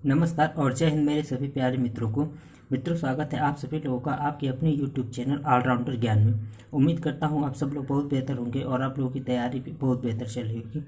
नमस्कार और जय हिंद मेरे सभी प्यारे मित्रों को। मित्रों, स्वागत है आप सभी लोगों का आपके अपने YouTube चैनल ऑलराउंडर ज्ञान में। उम्मीद करता हूं आप सब लोग बहुत बेहतर होंगे और आप लोगों की तैयारी भी बहुत बेहतर चल रही होगी।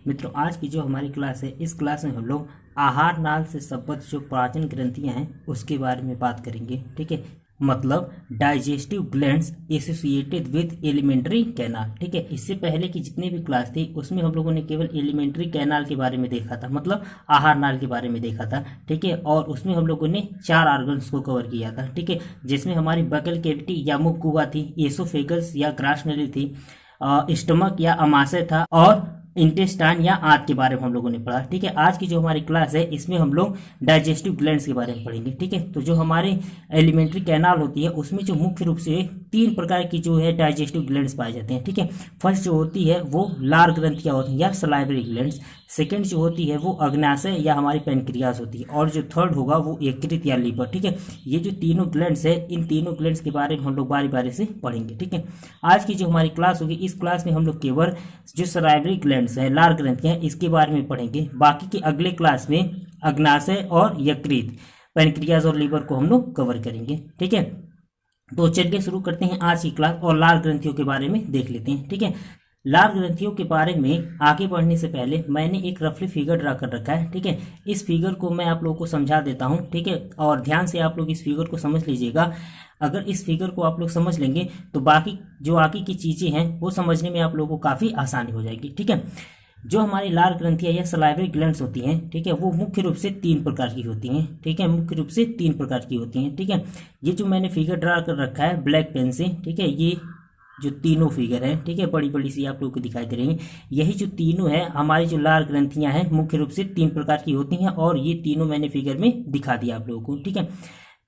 मित्रों, आज की जो हमारी क्लास है, इस क्लास में हम लोग आहार नाल से संबद्ध जो प्राचीन ग्रंथियां हैं उसके बारे में बात करेंगे। ठीक है, मतलब digestive glands associated with alimentary canal. ठीक है, इससे पहले की जितनी भी क्लास थी उसमें हम लोगों ने केवल एलिमेंट्री कैनाल के बारे में देखा था, मतलब आहार नाल के बारे में देखा था। ठीक है, और उसमें हम लोगों ने 4 ऑर्गन्स को कवर किया था। ठीक है, जिसमें हमारी बकल कैविटी या मुख गुहा थी, एसोफेगस या ग्रास नली थी, स्टमक या अमाशय था, और इंटेस्टाइन या आंत के बारे में हम लोगों ने पढ़ा। ठीक है, आज की जो हमारी क्लास है इसमें हम लोग डाइजेस्टिव ग्लैंड्स के बारे में पढ़ेंगे। ठीक है, तो जो हमारे एलिमेंट्री कैनाल होती है उसमें जो मुख्य रूप से 3 प्रकार की जो है डाइजेस्टिव ग्लैंड्स पाए जाते हैं। ठीक है, फर्स्ट जो होती है वो लार ग्रंथियां होती हैं या सलाइवरी ग्लैंड्स। सेकेंड जो होती है वो अग्नाशय या हमारी पेनक्रियास होती है, और जो थर्ड होगा वो यकृत या लीवर। ठीक है, ये जो तीनों ग्लैंड्स है, इन तीनों ग्लैंड्स के बारे में हम लोग बारी बारी से पढ़ेंगे। ठीक है, आज की जो हमारी क्लास होगी इस क्लास में हम लोग केवल जो सलाइवरी ग्लैंड्स है, लार ग्रंथियां, इसके बारे में पढ़ेंगे। बाकी के अगले क्लास में अग्नाशय और यकृत, पेनक्रियास और लीवर को हम लोग कवर करेंगे। ठीक है, तो चलिए शुरू करते हैं आज की क्लास और लार ग्रंथियों के बारे में देख लेते हैं। ठीक है, लार ग्रंथियों के बारे में आगे बढ़ने से पहले मैंने एक रफली फिगर ड्रा कर रखा है। ठीक है, इस फिगर को मैं आप लोगों को समझा देता हूं। ठीक है, और ध्यान से आप लोग इस फिगर को समझ लीजिएगा। अगर इस फिगर को आप लोग समझ लेंगे तो बाकी जो आगे की चीजें हैं वो समझने में आप लोगों को काफी आसानी हो जाएगी। ठीक है, जो हमारी लार ग्रंथियां या सलाइवरी ग्लैंड्स होती हैं, ठीक है, वो मुख्य रूप से 3 प्रकार की होती हैं। ठीक है, मुख्य रूप से 3 प्रकार की होती हैं। ठीक है, ये जो मैंने फिगर ड्रा कर रखा है ब्लैक पेन से, ठीक है, ये जो तीनों फिगर है, ठीक है, बड़ी बड़ी सी आप लोगों को दिखाई दे रही है, यही जो तीनों है हमारी जो लार ग्रंथियां हैं मुख्य रूप से 3 प्रकार की होती हैं, और ये तीनों मैंने फिगर में दिखा दिया आप लोगों को। ठीक है,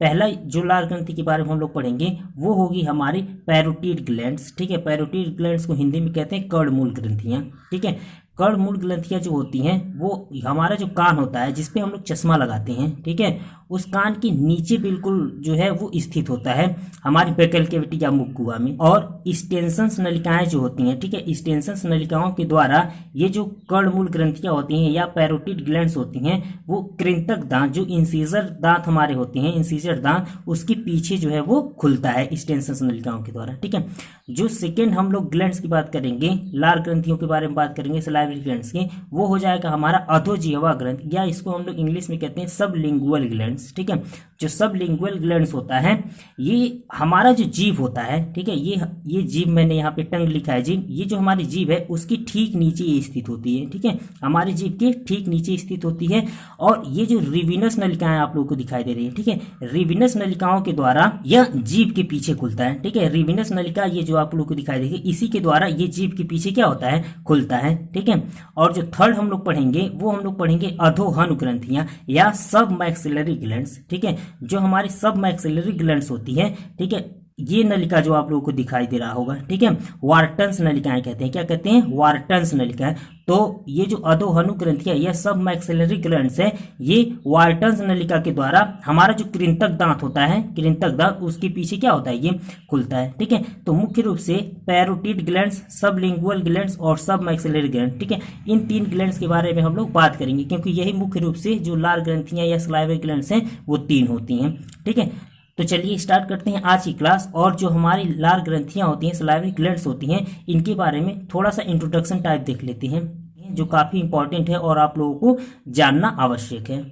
पहला जो लार ग्रंथि के बारे में हम लोग पढ़ेंगे वो होगी हमारी पैरोटिड ग्लैंड्स। ठीक है, पैरोटिड ग्लैंड्स को हिंदी में कहते हैं कर्णमूल ग्रंथियां। ठीक है, कर्णमूल ग्रंथियां जो होती हैं वो हमारा जो कान होता है जिसपे हम लोग चश्मा लगाते हैं, ठीक है, उस कान के नीचे बिल्कुल जो है वो स्थित होता है हमारी बेकल कैविटी या मुख गुहा में। और स्टेंसन्स नलिकाएं जो होती हैं, ठीक है, स्टेंसन्स नलिकाओं के द्वारा ये जो कर्णमूल ग्रंथियां होती हैं या पैरोटिड ग्लैंड्स होती हैं वो कृंतक दांत, जो इंसीजर दांत हमारे होते हैं, इंसीजर दांत, उसके पीछे जो है वो खुलता है स्टेंसन्स नलिकाओं के द्वारा। ठीक है, जो सेकेंड हम लोग ग्लैंड्स की बात करेंगे, लार ग्रंथियों के बारे में बात करेंगे सलाइवरी ग्लैंड्स की, वो हो जाएगा हमारा अधोजिह्वा ग्रंथ, या इसको हम लोग इंग्लिश में कहते हैं सबलिंगुअल ग्लैंड्स। ठीक है, जो सबलिंगुअल ग्लैंड्स होता है ये हमारा जो जीभ होता है, ठीक है, ये जीभ मैंने यहाँ पे टंग लिखा है जीभ, ये जो हमारी जीभ है उसकी ठीक नीचे ये स्थित होती है। ठीक है, हमारी जीभ के ठीक नीचे स्थित होती है, और ये जो रिविनस नलिकाएं आप लोगों को दिखाई दे रही है, ठीक है, रिविनस नलिकाओं के द्वारा यह जीभ के पीछे खुलता है। ठीक है, रिविनस नलिका ये जो आप लोगों को दिखाई देगी इसी के द्वारा ये जीभ के पीछे क्या होता है, खुलता है। ठीक है, और जो थर्ड हम लोग पढ़ेंगे वो हम लोग पढ़ेंगे अधोहनु ग्रंथियां या सब मैक्सिलरी ग्लैंड्स। ठीक है, जो हमारी सब मैक्सिलरी ग्लैंड्स होती है, ठीक है, ये नलिका जो आप लोगों को दिखाई दे रहा होगा, ठीक है, वार्टन्स नलिकाएं कहते हैं। क्या कहते हैं? वार्टन्स नलिकाएं। तो ये जो अधोहनु ग्रंथियां या सब मैक्सिलरी ग्लैंड्स है, ये वार्टन्स नलिका के द्वारा हमारा जो कृंतक दांत होता है, कृंतक दांत, उसके पीछे क्या होता है, ये खुलता है। ठीक है, तो मुख्य रूप से पैरोटिड ग्लैंड्स, सबलिंगुअल ग्लैंड्स और सब मैक्सिलरी ग्लैंड, ठीक है, इन 3 ग्लैंड्स के बारे में हम लोग बात करेंगे, क्योंकि यही मुख्य रूप से जो लार ग्रंथियां या सलाइवरी ग्लैंड्स हैं वो 3 होती हैं। ठीक है, तो चलिए स्टार्ट करते हैं आज की क्लास, और जो हमारी लार ग्रंथियां होती हैं, सलाइवरी ग्लैंड्स होती हैं, इनके बारे में थोड़ा सा इंट्रोडक्शन टाइप देख लेते हैं, जो काफ़ी इंपॉर्टेंट है और आप लोगों को जानना आवश्यक है।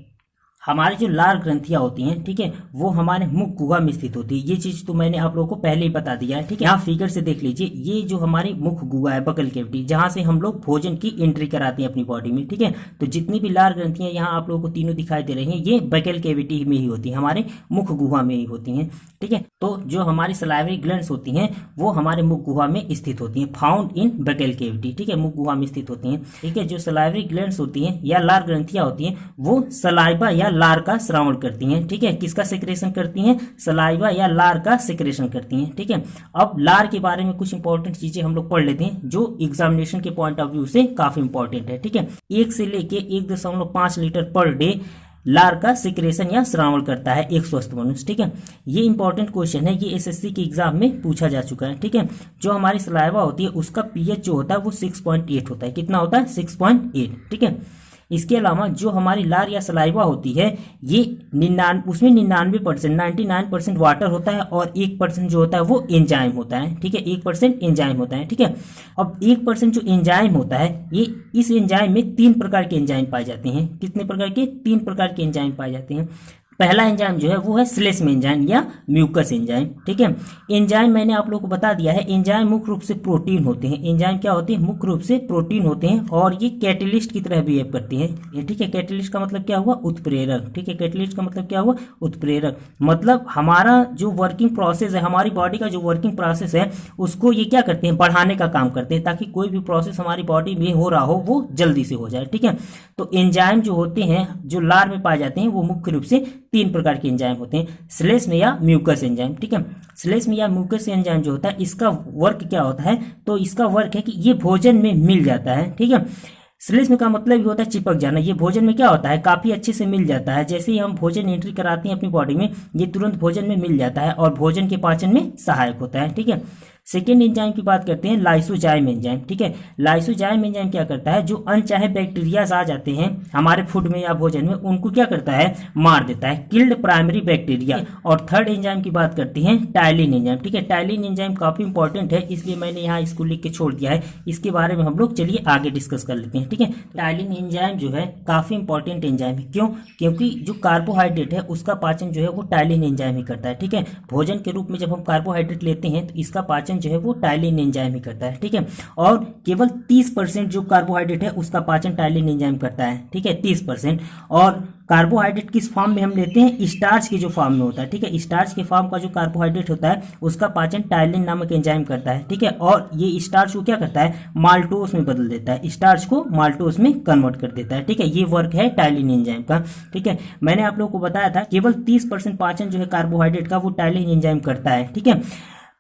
हमारी जो लार ग्रंथियां होती हैं, ठीक है, वो हमारे मुख गुहा में स्थित होती है। ये चीज तो मैंने आप लोगों को पहले ही बता दिया है। ठीक है, यहाँ फिगर से देख लीजिए, ये जो हमारी मुख गुहा है, बकल कैविटी, जहां से हम लोग भोजन की एंट्री कराते हैं अपनी बॉडी में। ठीक है, तो जितनी भी लार ग्रंथियां यहाँ आप लोगों को तीनों दिखाई दे रही हैं, ये बकल कैविटी में ही होती है, हमारे मुख गुहा में ही होती हैं। ठीक है, तो जो हमारी सलाइवरी ग्लैंड्स होती हैं वो हमारे मुख गुहा में स्थित होती हैं, फाउंड इन बकल कैविटी। ठीक है, मुख गुहा में स्थित होती हैं। ठीक है, जो सलाइवरी ग्लैंड्स होती हैं या लार ग्रंथियां होती हैं वो सलाइवा या लार का स्रावण करती हैं। ठीक है, किसका सेक्रेशन करती हैं? सलाइवा या लार का सेक्रेशन करती हैं। ठीक है, अब लार के बारे में कुछ इंपॉर्टेंट चीजें हम लोग पढ़ लेते हैं जो एग्जामिनेशन के पॉइंट ऑफ व्यू से काफी इंपॉर्टेंट है। ठीक है, 1 से लेके 1.5 लीटर पर डे लार का सिक्रेशन या श्रावण करता है एक स्वस्थ मनुष्य। ठीक है, ये इंपॉर्टेंट क्वेश्चन है, ये एसएससी के एग्जाम में पूछा जा चुका है। ठीक है, जो हमारी सलाइवा होती है उसका पीएच जो होता है वो 6.8 होता है। कितना होता है? 6.8। ठीक है, इसके अलावा जो हमारी लार या सलाइवा होती है ये उसमें 99% 99% वाटर होता है और 1% जो होता है वो एंजाइम होता है, ठीक है, 1% एंजाइम होता है, ठीक है। अब 1% जो एंजाइम होता है ये इस एंजाइम में 3 प्रकार के एंजाइम पाए जाते हैं। कितने प्रकार के? 3 प्रकार के एंजाइम पाए जाते हैं। पहला एंजाइम जो है वो है श्लेष्म एंजाइम या म्यूकस एंजाइम, ठीक है। एंजाइम मैंने आप लोगों को बता दिया है, एंजाइम मुख्य रूप से प्रोटीन होते हैं। एंजाइम क्या होते हैं? मुख्य रूप से प्रोटीन होते हैं और ये कैटेलिस्ट की तरह बिहेव करते हैं, ठीक है। कैटेलिस्ट का मतलब क्या हुआ? उत्प्रेरक, ठीक है। कैटेलिस्ट का मतलब क्या हुआ? उत्प्रेरक। मतलब हमारा जो वर्किंग प्रोसेस है, हमारी बॉडी का जो वर्किंग प्रोसेस है उसको ये क्या करते हैं? बढ़ाने का काम करते हैं, ताकि कोई भी प्रोसेस हमारी बॉडी में हो रहा हो वो जल्दी से हो जाए, ठीक है। तो एंजाइम जो होते हैं जो लार में पाए जाते हैं वो मुख्य रूप से 3 प्रकार के एंजाइम होते हैं, श्लेष्म या म्यूकस एंजाइम, ठीक है। श्लेष्म या म्यूकस एंजाइम जो होता है इसका वर्क क्या होता है? तो इसका वर्क है कि ये भोजन में मिल जाता है, ठीक है। श्लेष्म का मतलब ये होता है चिपक जाना। ये भोजन में क्या होता है? काफी अच्छे से मिल जाता है। जैसे ही हम भोजन एंट्री कराते हैं अपनी बॉडी में ये तुरंत भोजन में मिल जाता है और भोजन के पाचन में सहायक होता है, ठीक है। सेकेंड एंजाइम की बात करते हैं, लाइसोजाइम एंजाइम, ठीक है। लाइसोजाइम एंजाइम क्या करता है? जो अनचाहे बैक्टीरियाज आ जाते हैं हमारे फूड में या भोजन में उनको क्या करता है? मार देता है, किल्ड प्राइमरी बैक्टीरिया। और थर्ड एंजाइम की बात करते हैं, टाइलिन एंजाइम, ठीक है। टाइलिन एंजाइम काफी इंपॉर्टेंट है इसलिए मैंने यहाँ इसको लिख के छोड़ दिया है। इसके बारे में हम लोग चलिए आगे डिस्कस कर लेते हैं, ठीक है। टाइलिन एंजाइम जो है काफी इंपॉर्टेंट एंजाइम है। क्यों? क्योंकि जो कार्बोहाइड्रेट है उसका पाचन जो है वो टाइलिन एंजाइम ही करता है, ठीक है। भोजन के रूप में जब हम कार्बोहाइड्रेट लेते हैं तो इसका पाचन जो है वो टाइलिन एंजाइम ही करता है, ठीक है। और केवल 30% जो कार्बोहाइड्रेट है उसका पाचन टाइलिन एंजाइम करता है, ठीक है, 30%। और कार्बोहाइड्रेट किस फॉर्म में हम लेते हैं? स्टार्च की जो फॉर्म में होता है, ठीक है। स्टार्च के फॉर्म का जो कार्बोहाइड्रेट होता है उसका पाचन टाइलिन नामक एंजाइम करता है, ठीक है। और ये स्टार्च को क्या करता है? माल्टोस में बदल देता है, स्टार्च को माल्टोस में कन्वर्ट कर देता है, ठीक है। ये वर्क है टाइलिन एंजाइम का, ठीक है। मैंने आप लोगों को बताया था केवल 30% पाचन जो है कार्बोहाइड्रेट का वो टाइलिन एंजाइम करता है, ठीक है।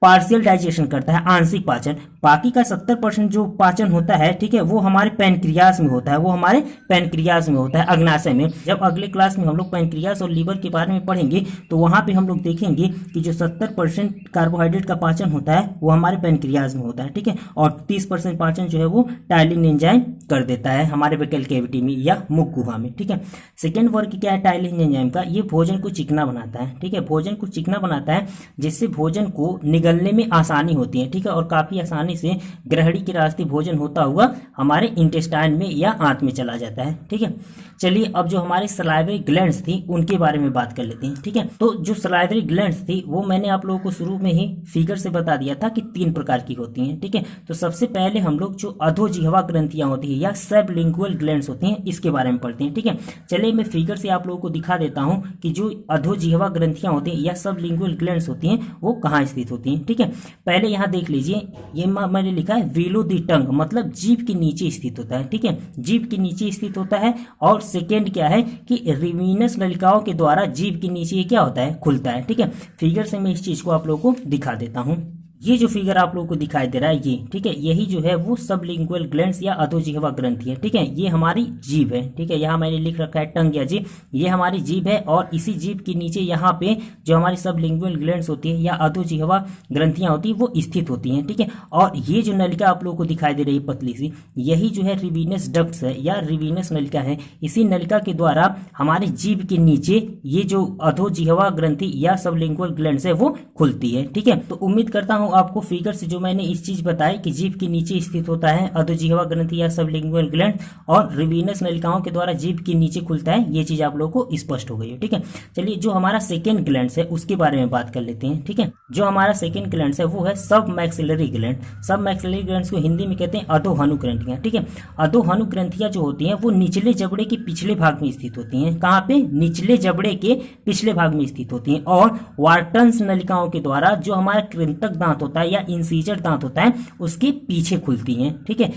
पार्शियल डाइजेशन करता है, आंशिक पाचन। बाकी का 70% जो पाचन होता है, ठीक है, वो हमारे पैनक्रियाज में होता है, वो हमारे पैनक्रियाज में होता है, अग्नाशय में। जब अगले क्लास में हम लोग पैनक्रियाज और लीवर के बारे में पढ़ेंगे तो वहां पे हम लोग देखेंगे कि जो 70% कार्बोहाइड्रेट का पाचन होता है वो हमारे पैनक्रियाज में होता है, ठीक है। और 30% पाचन जो है वो टाइलिन एंजाइम कर देता है हमारे बेकल कैविटी में या मुख गुहा में, ठीक है। सेकेंड वर्क क्या है टाइलिन एंजाइम का? ये भोजन को चिकना बनाता है, ठीक है। भोजन को चिकना बनाता है जिससे भोजन को निगलने में आसानी होती है, ठीक है। और काफी आसानी से ग्रहणी के रास्ते भोजन होता हुआ हमारे इंटेस्टाइन में या आंत में चला जाता है, ठीक है। चलिए अब जो हमारी सलाइवरी ग्लैंड्स थी उनके बारे में बात कर लेते हैं, ठीक है। तो जो सलाइवरी ग्लैंड्स थी वो मैंने आप लोगों को शुरू में ही फिगर से बता दिया था कि 3 प्रकार की होती हैं, ठीक है। तो सबसे पहले हम लोग जो अधोजिह्वा ग्रंथियां होती है या सबलिंगुअल ग्लैंड्स होती हैं इसके बारे में पढ़ते हैं, ठीक है। चलिए मैं फिगर से आप लोगों को दिखा देता हूं कि जो अधोजिह्वा ग्रंथियां होती हैं या सबलिंगुअल ग्लैंड्स होती हैं वो कहाँ स्थित होती हैं, ठीक है। पहले यहाँ देख लीजिए, ये मैंने लिखा है बिलो द टंग, मतलब जीभ के नीचे स्थित होता है, ठीक है। जीभ के नीचे स्थित होता है। और सेकेंड क्या है कि रिवीनस नलिकाओं के द्वारा जीभ के नीचे क्या होता है? खुलता है, ठीक है। फिगर से मैं इस चीज को आप लोगों को दिखा देता हूं। ये जो फिगर आप लोगों को दिखाई दे रहा है ये, ठीक है, यही जो है वो सबलिंगुअल ग्लैंड्स या अधोजिह्वा ग्रंथि है, ठीक है। ये हमारी जीभ है, ठीक है। यहाँ मैंने लिख रखा है टंग या जीभ, ये हमारी जीभ है। और इसी जीभ के नीचे यहाँ पे जो हमारी सबलिंगुअल ग्लैंड्स होती है या अधोजिह्वा ग्रंथियां होती है वो स्थित होती हैं, ठीक है। और ये जो नलिका आप लोगों को दिखाई दे रही है पतली सी, यही जो है रिवीनस डक्ट्स है या रिवीनस नलिका है। इसी नलिका के द्वारा हमारी जीभ के नीचे ये जो अधोजिह्वा ग्रंथि या सबलिंगुअल ग्लैंड्स है वो खुलती है, ठीक है। तो उम्मीद करता हूं आपको फिगर से जो मैंने इस चीज बताई कि जीभ के नीचे स्थित होता है अधोजिह्वा ग्रंथि या सबलिंगुअल ग्लैंड और रिवीनस नलिकाओं के द्वारा जीभ के नीचे खुलता है, ये चीज आप लोगों को स्पष्ट हो गई है, ठीक है। चलिए जो हमारा सेकेंड ग्लैंड है उसके बारे में बात कर लेते हैं, ठीक है। जो हमारा सेकेंड ग्लैंड है वो है सब मैक्सिलरी ग्लैंड। सब मैक्सिलरी ग्लैंड को हिंदी में कहते हैं अधोहनु ग्रंथियां, ठीक है। अधोहनु ग्रंथियां जो होती हैं वो निचले जबड़े के पिछले भाग में स्थित होती हैं। कहाँ पे? निचले जबड़े के पिछले भाग में स्थित होती हैं। और वार्टन्स नलिकाओं के द्वारा जो हमारा कृंतक दांत होता है या इंसीजर दांत होता है उसके पीछे खुलती हैं, ठीक है।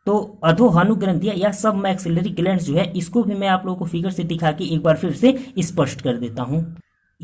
तो अधोहनु ग्रंथियां या सब मैक्सिलरी ग्लैंड्स जो है इसको भी मैं आप लोगों को फिगर से दिखा के एक बार फिर से स्पष्ट कर देता हूं।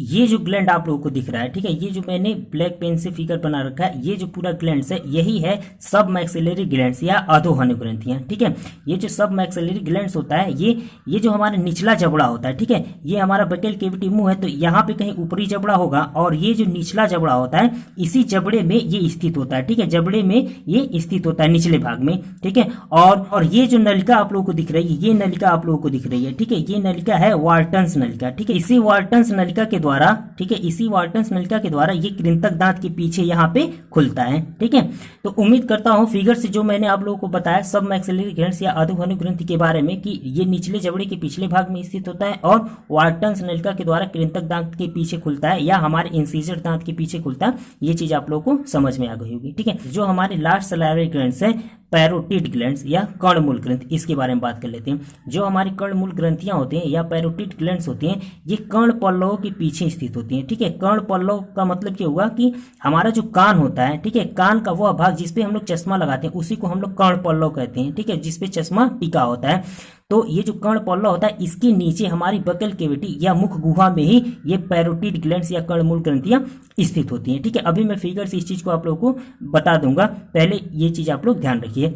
ये जो ग्लैंड आप लोगों को दिख रहा है, ठीक है, ये जो मैंने ब्लैक पेन से फिगर बना रखा है, ये जो पूरा ग्लैंड्स है यही है सब मैक्सिलरी ग्लैंड्स या अधोहनु ग्रंथियां, ठीक है। ये जो सब मैक्सिलरी ग्लैंड्स होता है ये जो हमारा निचला जबड़ा होता है, ठीक है, ये हमारा बकेल कैविटी मुंह है, तो यहाँ पे कहीं ऊपरी जबड़ा होगा और ये जो निचला जबड़ा होता है इसी जबड़े में ये स्थित होता है, ठीक है, जबड़े में ये स्थित होता है निचले भाग में, ठीक है। और ये जो नलिका आप लोगों को दिख रही है, ये नलिका आप लोगों को दिख रही है, ठीक है, ये नलिका है वाल्टन्स नलिका, ठीक है। इसी वाल्टन्स नलिका के द्वारा, ठीक है, इसी वाल्टन्स नलिका के द्वारा ये कृंतक दांत के पीछे यहाँ पे खुलता है, ठीक है। तो उम्मीद करता हूँ फिगर से जो मैंने आप लोगों को बताया सब मैक्सिलरी ग्लैंड्स या अधोहनु ग्रंथि के बारे में कि ये निचले जबड़े के पिछले भाग में स्थित होता है और वाल्टन्स नलिका के द्वारा कृंतक दांत के पीछे खुलता है या हमारे इंसिजर दांत के पीछे खुलता है, ये चीज आप लोगों को समझ में आ गई होगी, ठीक है। जो हमारे लास्ट सलाइवरी ग्लैंड्स है पैरोटिड ग्लैंड्स या कर्णमूल ग्रंथि, इसके बारे में बात कर लेते हैं। जो हमारी कर्णमूल ग्रंथियां होती हैं या पैरोटिड ग्लैंड्स होती हैं, ये कर्ण पल्लवों के पीछे स्थित होती हैं, ठीक है। कर्ण पल्लव का मतलब क्या हुआ कि हमारा जो कान होता है, ठीक है, कान का वह भाग जिसपे हम लोग चश्मा लगाते हैं उसी को हम लोग कर्ण पल्लव कहते हैं, ठीक है, जिसपे चश्मा टिका होता है। तो ये जो कर्ण पल्लव होता है इसके नीचे हमारी बकेल कैविटी या मुख गुहा में ही ये पैरोटिड ग्लैंड्स या कर्णमूल ग्रंथियां स्थित होती हैं, ठीक है। अभी मैं फिगर से इस चीज को आप लोगों को बता दूंगा, पहले ये चीज आप लोग ध्यान रखिए।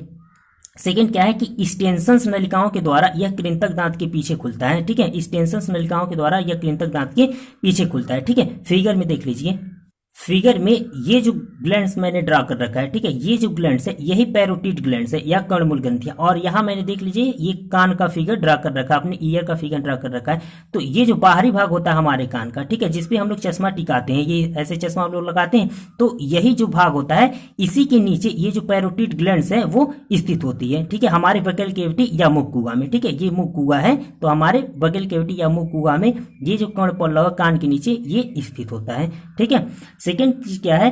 सेकेंड क्या है कि स्टेंसन्स नलिकाओं के द्वारा यह कृंतक दांत के पीछे खुलता है, ठीक है, स्टेंसन्स नलिकाओं के द्वारा यह कृंतक दांत के पीछे खुलता है, ठीक है। फिगर में देख लीजिए, फिगर में ये जो ग्लैंड्स मैंने ड्रा कर रखा है, ठीक है, ये जो ग्लैंड्स है यही पैरोटिड ग्लैंड्स है या कर्णमूल ग्रंथियां। और यहाँ मैंने देख लीजिए ये कान का फिगर ड्रा कर रखा है, अपने ईयर का फिगर ड्रा कर रखा है। तो ये जो बाहरी भाग होता है हमारे कान का, ठीक है, जिसपे हम लोग चश्मा टिकाते हैं, ये ऐसे चश्मा हम लोग लगाते हैं, तो यही जो भाग होता है इसी के नीचे ये जो पैरोटिड ग्लैंड्स है वो स्थित होती है, ठीक है, हमारे बकेल कैविटी या मुख गुहा में, ठीक है। ये मुख गुहा है तो हमारे बकेल कैविटी या मुख गुहा में ये जो कर्ण पल्लव कान के नीचे ये स्थित होता है, ठीक है। सेकेंड चीज क्या है,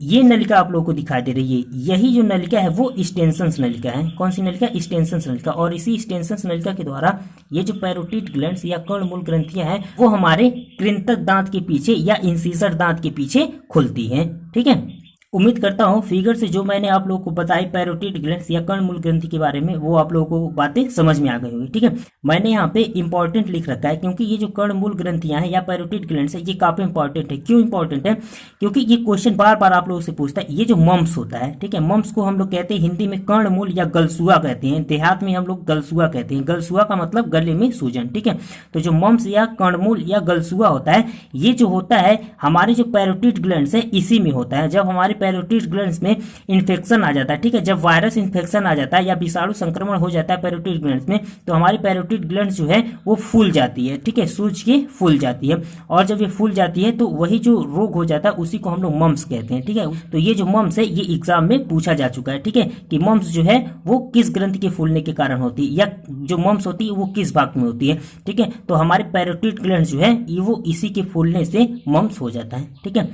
ये नलिका आप लोगों को दिखाई दे रही है, यही जो नलिका है वो स्टेंसन्स नलिका है। कौन सी नलिका? स्टेंसन्स नलिका। और इसी स्टेंसन्स नलिका के द्वारा ये जो पैरोटिड ग्लैंड्स या कर्णमूल ग्रंथियां हैं वो हमारे कृंतक दांत के पीछे या इंसिजर दांत के पीछे खुलती हैं, ठीक है। उम्मीद करता हूं फिगर से जो मैंने आप लोगों को बताई पैरोटिड ग्लैंड्स या कर्णमूल ग्रंथि के बारे में वो आप लोगों को बातें समझ में आ गई होगी, ठीक है। मैंने यहाँ पे इंपॉर्टेंट लिख रखा है क्योंकि ये जो कर्णमूल ग्रंथियां हैं या पैरोटिड ग्लैंड्स है ये काफी इंपॉर्टेंट है। क्यों इंपॉर्टेंट है? क्योंकि ये क्वेश्चन बार बार आप लोगों से पूछता है। ये जो मम्स होता है, ठीक है, मम्स को हम लोग कहते हैं हिंदी में कर्णमूल या गलसुआ कहते हैं, देहात में हम लोग गलसुआ कहते हैं। गलसुआ का मतलब गले में सूजन, ठीक है। तो जो मम्स या कर्णमूल या गलसुआ होता है ये जो होता है हमारे जो पैरोटिड ग्लैंड्स है इसी में होता है। जब हमारे पैरोटिड ग्लैंड्स में इन्फेक्शन आ जाता है, ठीक है, जब वायरस इन्फेक्शन आ जाता है या विषाणु संक्रमण हो जाता है पैरोटिड ग्लैंड्स में, तो हमारी पैरोटिड ग्लैंड्स जो है वो फूल जाती है, ठीक है, सूज के फूल जाती है। और जब ये फूल जाती है तो वही जो रोग हो जाता है उसी को हम लोग मम्स कहते हैं, ठीक है। तो ये जो मम्स है ये एग्जाम में पूछा जा चुका है, ठीक है, कि मम्स जो है वो किस ग्रंथि के फूलने के कारण होती है या जो मम्स होती है वो किस भाग में होती है, ठीक है। तो हमारे पैरोटिड ग्लैंड्स जो है वो इसी के फूलने से मम्स हो जाता है, ठीक है।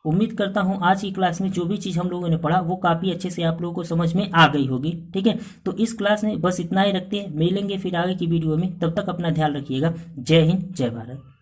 उम्मीद करता हूं आज की क्लास में जो भी चीज़ हम लोगों ने पढ़ा वो काफ़ी अच्छे से आप लोगों को समझ में आ गई होगी, ठीक है। तो इस क्लास में बस इतना ही रखते हैं, मिलेंगे फिर आगे की वीडियो में, तब तक अपना ध्यान रखिएगा। जय हिंद, जय भारत।